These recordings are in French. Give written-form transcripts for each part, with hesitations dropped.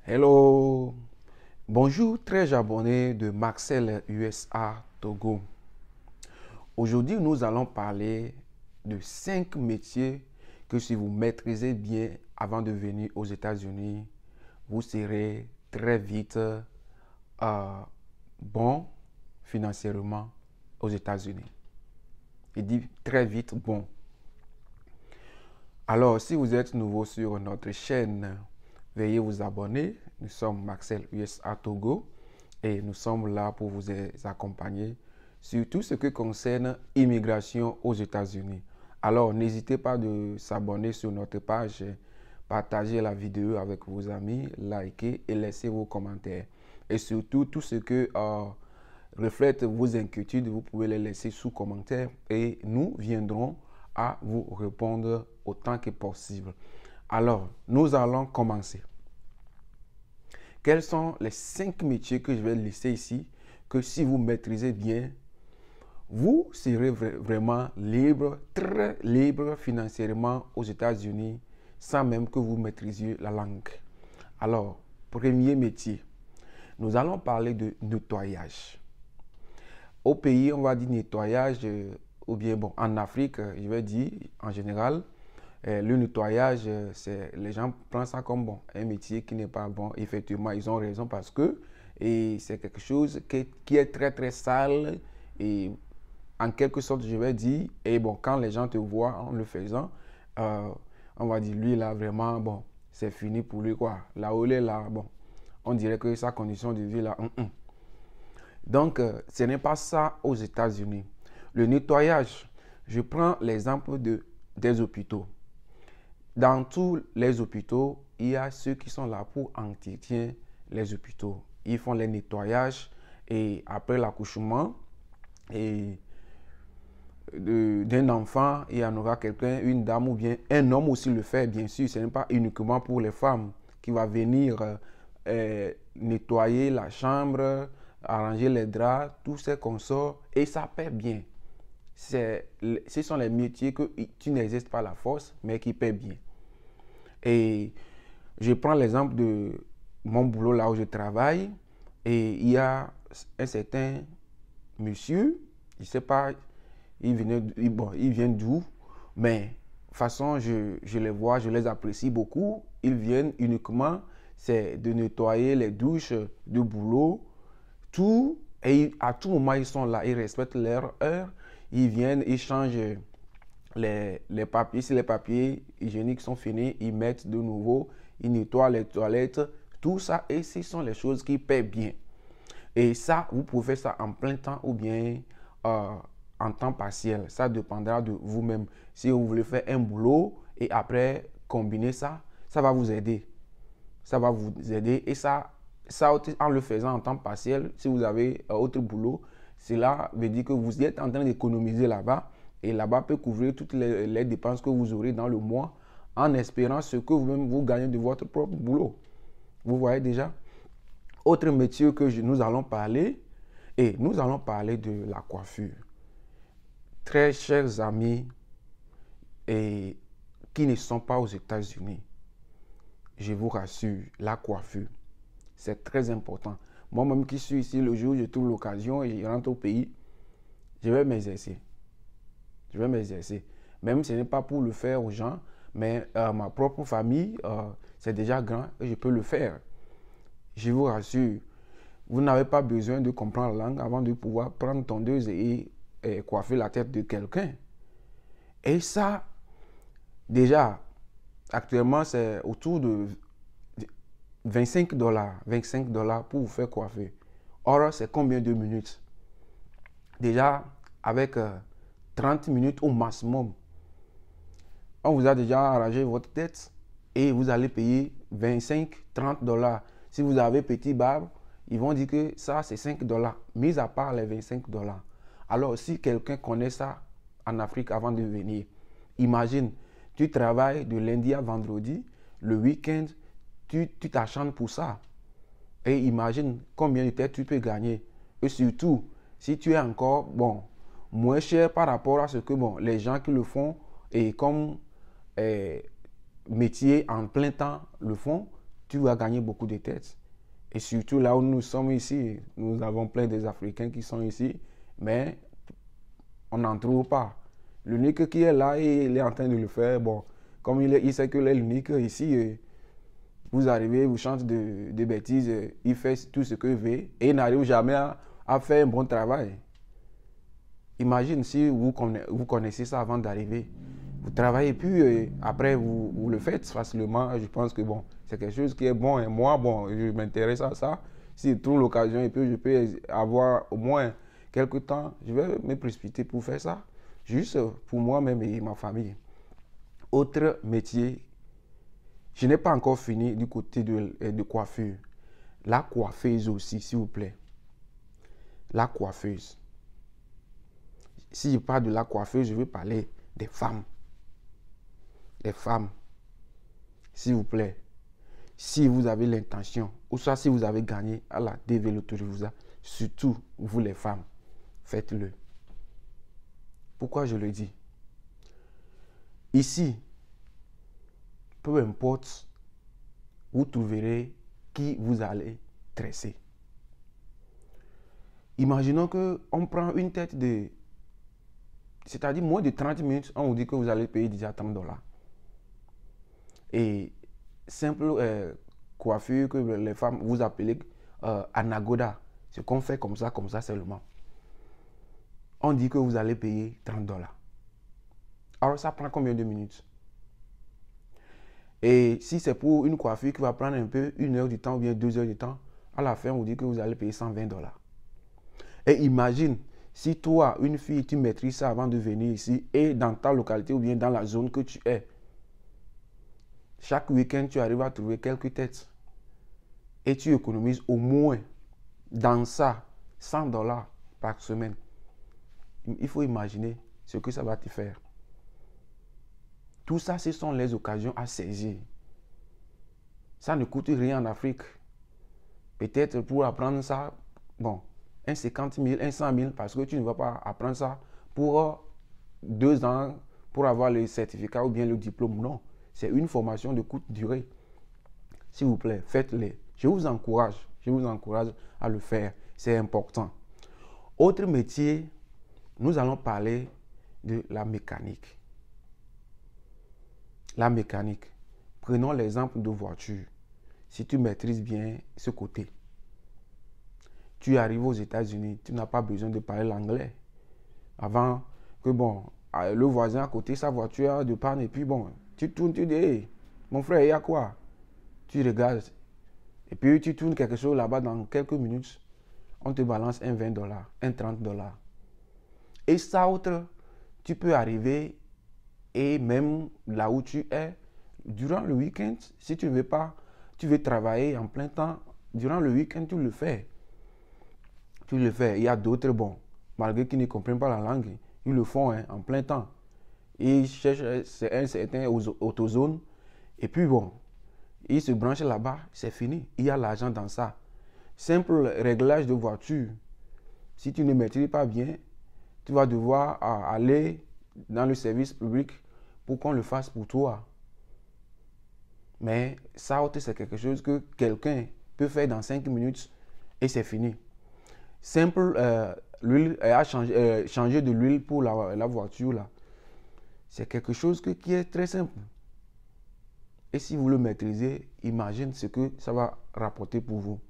Hello, bonjour très abonnés de Maxel USA Togo. Aujourd'hui, nous allons parler de 5 métiers que si vous maîtrisez bien avant de venir aux États-Unis, vous serez très vite bon financièrement aux États-Unis. Il dit très vite bon. Alors, si vous êtes nouveau sur notre chaîne, veuillez vous abonner. Nous sommes Maxel USA Togo et nous sommes là pour vous accompagner sur tout ce qui concerne immigration aux États-Unis. Alors, n'hésitez pas de s'abonner sur notre page, partager la vidéo avec vos amis, liker et laisser vos commentaires. Et surtout, tout ce que reflète vos inquiétudes, vous pouvez les laisser sous commentaire et nous viendrons à vous répondre autant que possible. Alors, nous allons commencer. Quels sont les 5 métiers que je vais lister ici, que si vous maîtrisez bien, vous serez vraiment libre, très libre financièrement aux États-Unis, sans même que vous maîtrisiez la langue. Alors, premier métier, nous allons parler de nettoyage. Au pays, on va dire nettoyage, ou bien bon, en Afrique, je vais dire en général, le nettoyage, les gens prennent ça comme bon, un métier qui n'est pas bon. Effectivement, ils ont raison parce que c'est quelque chose qui est très très sale et en quelque sorte, je vais dire, et bon, quand les gens te voient en le faisant, on va dire, lui là, vraiment, bon, c'est fini pour lui, quoi. Là où il est là, bon, on dirait que sa condition de vie là, Donc, ce n'est pas ça aux États-Unis. Le nettoyage, je prends l'exemple des hôpitaux. Dans tous les hôpitaux, il y a ceux qui sont là pour entretenir les hôpitaux. Ils font les nettoyages et après l'accouchement d'un enfant, il y en aura quelqu'un, une dame ou bien un homme aussi le fait, bien sûr. Ce n'est pas uniquement pour les femmes qui va venir nettoyer la chambre, arranger les draps, tous ces consorts et ça paie bien. Ce sont les métiers que tu n'exerces pas la force, mais qui paient bien. Et je prends l'exemple de mon boulot là où je travaille et il y a un certain monsieur, je ne sais pas, il vient d'où, mais de toute façon, je les vois, je les apprécie beaucoup. Ils viennent uniquement, c'est de nettoyer les douches, de boulot, tout. Et à tout moment, ils sont là, ils respectent leur heure. Ils viennent, ils changent les papiers. Si les papiers hygiéniques sont finis, ils mettent de nouveau, ils nettoient les toilettes, tout ça. Et ce sont les choses qui paient bien. Et ça, vous pouvez faire ça en plein temps ou bien en temps partiel. Ça dépendra de vous-même. Si vous voulez faire un boulot et après combiner ça, ça va vous aider. Ça va vous aider. Et ça en le faisant en temps partiel, si vous avez autre boulot, cela veut dire que vous êtes en train d'économiser là-bas. Et là-bas peut couvrir toutes les dépenses que vous aurez dans le mois en espérant ce que vous-même vous gagnez de votre propre boulot. Vous voyez déjà? Autre métier que nous allons parler, et nous allons parler de la coiffure. Très chers amis et qui ne sont pas aux États-Unis, je vous rassure, la coiffure, c'est très important. Moi-même qui suis ici, le jour où je trouve l'occasion et je rentre au pays, je vais m'exercer. Je vais m'exercer. Même si ce n'est pas pour le faire aux gens, mais ma propre famille, c'est déjà grand et je peux le faire. Je vous rassure, vous n'avez pas besoin de comprendre la langue avant de pouvoir prendre tondeuse et coiffer la tête de quelqu'un. Et ça, déjà, actuellement, c'est autour de 25 $ pour vous faire coiffer. Or, c'est combien de minutes? Déjà, avec 30 minutes au maximum, on vous a déjà arrangé votre tête et vous allez payer 25-30 $. Si vous avez petit barbe, ils vont dire que ça, c'est 5 $, mis à part les 25 $. Alors, si quelqu'un connaît ça en Afrique avant de venir, imagine, tu travailles de lundi à vendredi, le week-end, tu t'acharnes pour ça. Et imagine combien de têtes tu peux gagner. Et surtout, si tu es encore, bon, moins cher par rapport à ce que, bon, les gens qui le font, et comme métier en plein temps le font, tu vas gagner beaucoup de têtes. Et surtout là où nous sommes ici, nous avons plein des Africains qui sont ici, mais on n'en trouve pas. L'unique qui est là et il est en train de le faire, bon, comme il sait qu'il est l'unique ici, vous arrivez, vous chantez de bêtises, il fait tout ce qu'il veut et il n'arrive jamais à faire un bon travail. Imagine si vous connaissez ça avant d'arriver. Vous travaillez puis après vous le faites facilement. Je pense que bon, c'est quelque chose qui est bon. Et moi, bon, je m'intéresse à ça. Si je trouve l'occasion et puis je peux avoir au moins quelques temps, je vais me précipiter pour faire ça. Juste pour moi-même et ma famille. Autre métier, je n'ai pas encore fini du côté de coiffure. La coiffeuse aussi, s'il vous plaît. La coiffeuse. Si je parle de la coiffeuse, je veux parler des femmes. Les femmes, s'il vous plaît, si vous avez l'intention, ou soit si vous avez gagné à la dévéloterie, surtout vous les femmes, faites-le. Pourquoi je le dis? Ici, peu importe, vous trouverez qui vous allez tresser. Imaginons qu'on prend une tête de... C'est-à-dire moins de 30 minutes, on vous dit que vous allez payer déjà $30. Et simple coiffure que les femmes vous appellent anagoda, ce qu'on fait comme ça seulement. On dit que vous allez payer $30. Alors ça prend combien de minutes? Et si c'est pour une coiffure qui va prendre un peu 1 heure du temps ou bien 2 heures du temps, à la fin on vous dit que vous allez payer $120. Et imagine, si toi, une fille, tu maîtrises ça avant de venir ici et dans ta localité ou bien dans la zone que tu es, chaque week-end, tu arrives à trouver quelques têtes et tu économises au moins dans ça $100 par semaine. Il faut imaginer ce que ça va te faire. Tout ça, ce sont les occasions à saisir. Ça ne coûte rien en Afrique. Peut-être pour apprendre ça, bon, un 50 000, un 100 000, parce que tu ne vas pas apprendre ça pour 2 ans pour avoir le certificat ou bien le diplôme. Non. C'est une formation de courte durée. S'il vous plaît, faites-le. Je vous encourage à le faire. C'est important. Autre métier, nous allons parler de la mécanique. La mécanique. Prenons l'exemple de voiture. Si tu maîtrises bien ce côté, tu arrives aux États-Unis, tu n'as pas besoin de parler l'anglais. Avant que bon, le voisin à côté, sa voiture a de panne et puis bon, tu tournes, tu dis, hey, mon frère, il y a quoi? Tu regardes. Et puis tu tournes quelque chose là-bas dans quelques minutes. On te balance un $20, un $30. Et ça autre, tu peux arriver et même là où tu es, durant le week-end, si tu ne veux pas, tu veux travailler en plein temps, durant le week-end, tu le fais. Tu le fais. Il y a d'autres, bon, malgré qu'ils ne comprennent pas la langue, ils le font en plein temps. Ils cherchent un certain autozone. Et puis bon, ils se branchent là-bas, c'est fini. Il y a l'argent dans ça. Simple réglage de voiture. Si tu ne maîtrises pas bien, tu vas devoir aller dans le service public pour qu'on le fasse pour toi. Mais ça, c'est quelque chose que quelqu'un peut faire dans 5 minutes et c'est fini. Simple, changer de l'huile pour la voiture, là. C'est quelque chose qui est très simple. Et si vous le maîtrisez, imagine ce que ça va rapporter pour vous.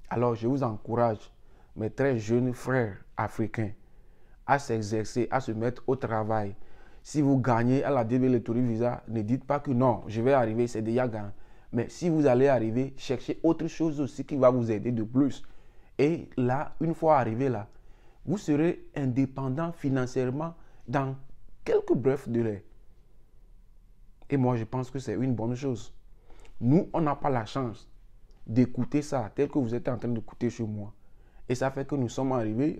Alors, je vous encourage, mes très jeunes frères africains, à s'exercer, à se mettre au travail. Si vous gagnez à la dévéloterie visa, ne dites pas que non, je vais arriver, c'est déjà gagné. Mais si vous allez arriver, cherchez autre chose aussi qui va vous aider de plus. Et là, une fois arrivé là, vous serez indépendant financièrement dans quelques brefs délais. Et moi, je pense que c'est une bonne chose. Nous, on n'a pas la chance d'écouter ça tel que vous êtes en train d'écouter chez moi. Et ça fait que nous sommes arrivés,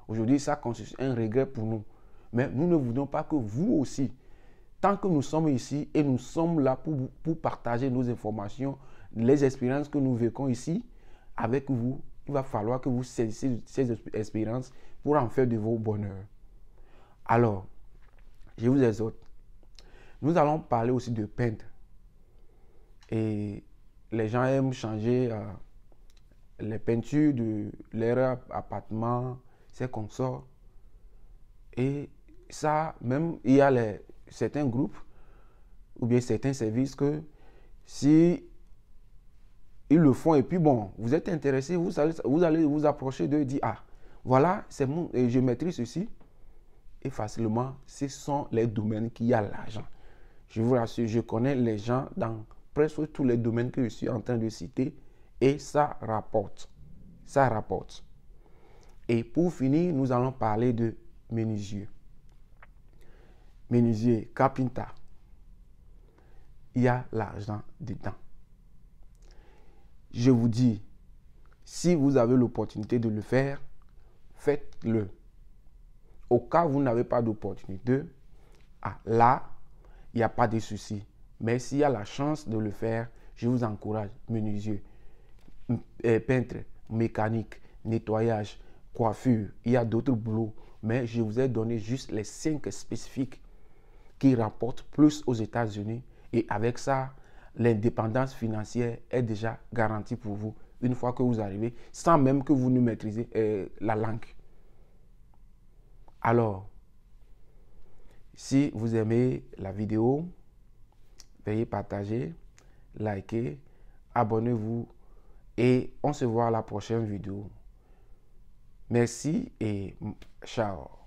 aujourd'hui, ça constitue un regret pour nous. Mais nous ne voulons pas que vous aussi, tant que nous sommes ici et nous sommes là pour partager nos informations, les expériences que nous vécons ici avec vous, il va falloir que vous saisissiez ces expériences pour en faire de vos bonheurs. Alors, je vous exhorte. Nous allons parler aussi de peintre. Et les gens aiment changer les peintures de leur appartement, ces consorts. Et ça, même, il y a certains groupes ou bien certains services que si ils le font et puis bon, vous êtes intéressé, vous allez vous approcher d'eux et dire, ah, voilà, c'est mon, et je maîtrise ceci. Et facilement, ce sont les domaines qui a l'argent. Je vous rassure, je connais les gens dans presque tous les domaines que je suis en train de citer et ça rapporte. Ça rapporte. Et pour finir, nous allons parler de menuisier. Menuisier, carpenter. Il y a l'argent dedans. Je vous dis, si vous avez l'opportunité de le faire, faites-le. Au cas où vous n'avez pas d'opportunité, là, il n'y a pas de souci. Mais s'il y a la chance de le faire, je vous encourage, menuisier, peintre, mécanique, nettoyage, coiffure. Il y a d'autres boulots, mais je vous ai donné juste les 5 spécifiques qui rapportent plus aux États-Unis. Et avec ça, l'indépendance financière est déjà garantie pour vous une fois que vous arrivez, sans même que vous ne maîtrisez la langue. Alors, si vous aimez la vidéo, veuillez partager, liker, abonnez-vous et on se voit à la prochaine vidéo. Merci et ciao.